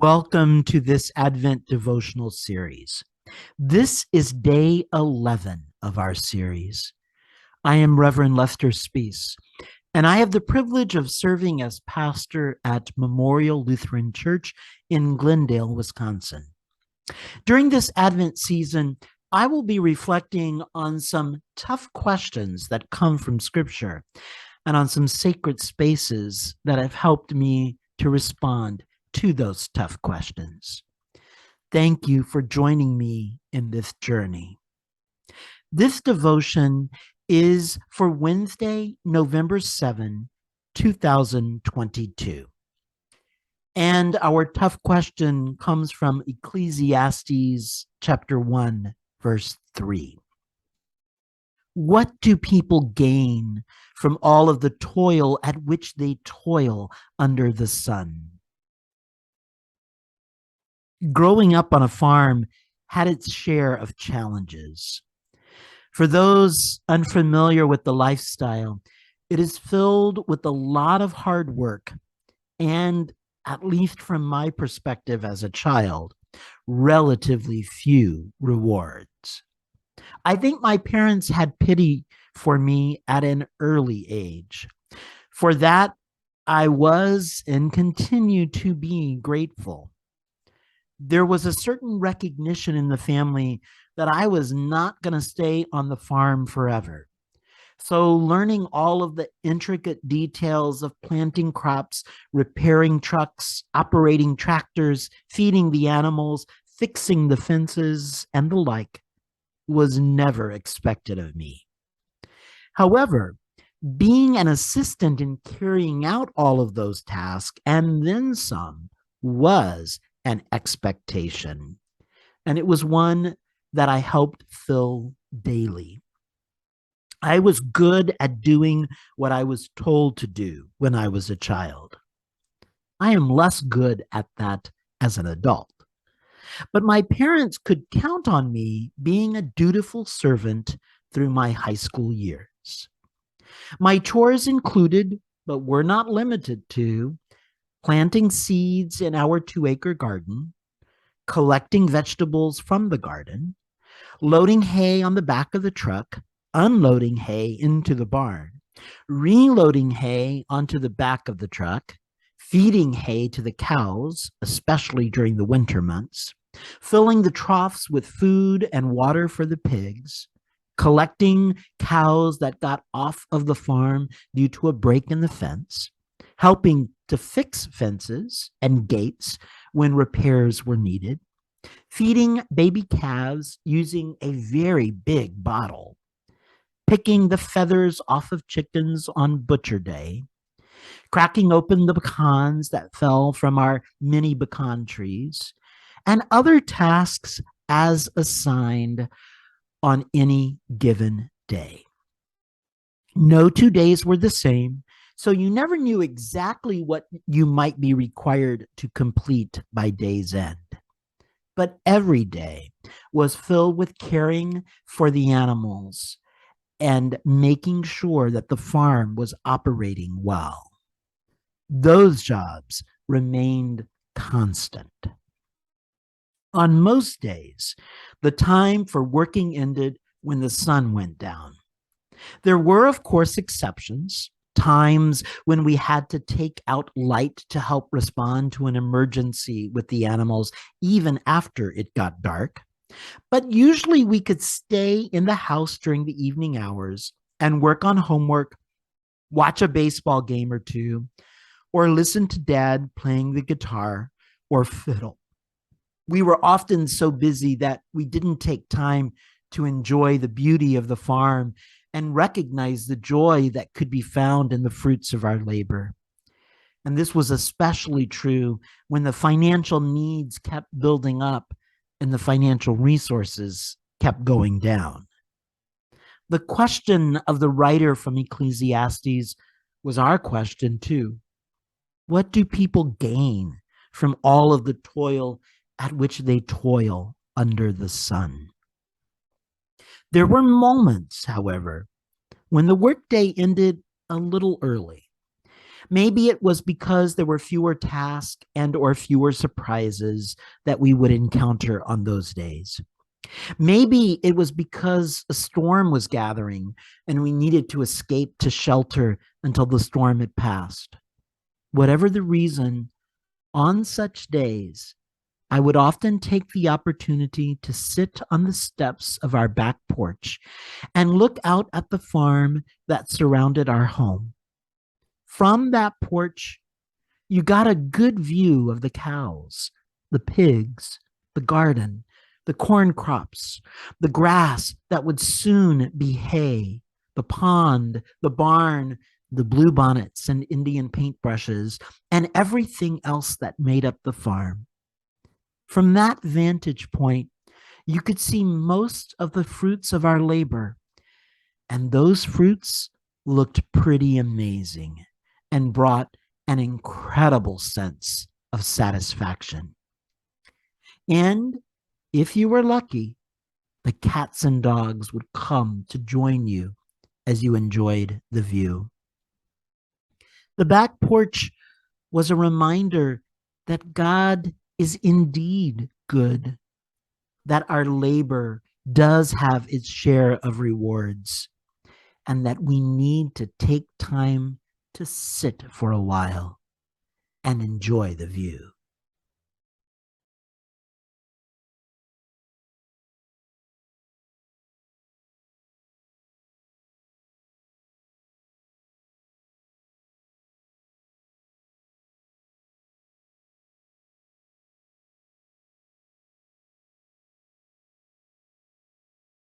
Welcome to this Advent devotional series. This is day 11 of our series. I am Reverend Lester Spees, and I have the privilege of serving as pastor at Memorial Lutheran Church in Glendale, Wisconsin. During this Advent season, I will be reflecting on some tough questions that come from Scripture and on some sacred spaces that have helped me to respond to those tough questions. Thank you for joining me in this journey. This devotion is for Wednesday, November 7, 2022. And our tough question comes from Ecclesiastes chapter 1, verse 3. What do people gain from all of the toil at which they toil under the sun? Growing up on a farm had its share of challenges. For those unfamiliar with the lifestyle, it is filled with a lot of hard work and, at least from my perspective as a child, relatively few rewards. I think my parents had pity for me at an early age. For that, I was and continue to be grateful. There was a certain recognition in the family that I was not going to stay on the farm forever. So, learning all of the intricate details of planting crops, repairing trucks, operating tractors, feeding the animals, fixing the fences, and the like was never expected of me. However, being an assistant in carrying out all of those tasks and then some was an expectation. And it was one that I helped fill daily. I was good at doing what I was told to do when I was a child. I am less good at that as an adult. But my parents could count on me being a dutiful servant through my high school years. My chores included, but were not limited to, planting seeds in our 2-acre garden, collecting vegetables from the garden, loading hay on the back of the truck, unloading hay into the barn, reloading hay onto the back of the truck, feeding hay to the cows, especially during the winter months, filling the troughs with food and water for the pigs, collecting cows that got off of the farm due to a break in the fence, helping to fix fences and gates when repairs were needed, feeding baby calves using a very big bottle, picking the feathers off of chickens on Butcher Day, cracking open the pecans that fell from our mini pecan trees, and other tasks as assigned on any given day. No 2 days were the same, so you never knew exactly what you might be required to complete by day's end. But every day was filled with caring for the animals and making sure that the farm was operating well. Those jobs remained constant. On most days, the time for working ended when the sun went down. There were, of course, exceptions, times when we had to take out light to help respond to an emergency with the animals, even after it got dark. But usually we could stay in the house during the evening hours and work on homework, watch a baseball game or two, or listen to Dad playing the guitar or fiddle. We were often so busy that we didn't take time to enjoy the beauty of the farm and recognize the joy that could be found in the fruits of our labor. And this was especially true when the financial needs kept building up and the financial resources kept going down. The question of the writer from Ecclesiastes was our question too. What do people gain from all of the toil at which they toil under the sun? There were moments, however, when the workday ended a little early. Maybe it was because there were fewer tasks and or fewer surprises that we would encounter on those days. Maybe it was because a storm was gathering and we needed to escape to shelter until the storm had passed. Whatever the reason, on such days, I would often take the opportunity to sit on the steps of our back porch and look out at the farm that surrounded our home. From that porch, you got a good view of the cows, the pigs, the garden, the corn crops, the grass that would soon be hay, the pond, the barn, the bluebonnets and Indian paintbrushes, and everything else that made up the farm. From that vantage point, you could see most of the fruits of our labor, and those fruits looked pretty amazing and brought an incredible sense of satisfaction. And if you were lucky, the cats and dogs would come to join you as you enjoyed the view. The back porch was a reminder that God is indeed good, that our labor does have its share of rewards, and that we need to take time to sit for a while and enjoy the view.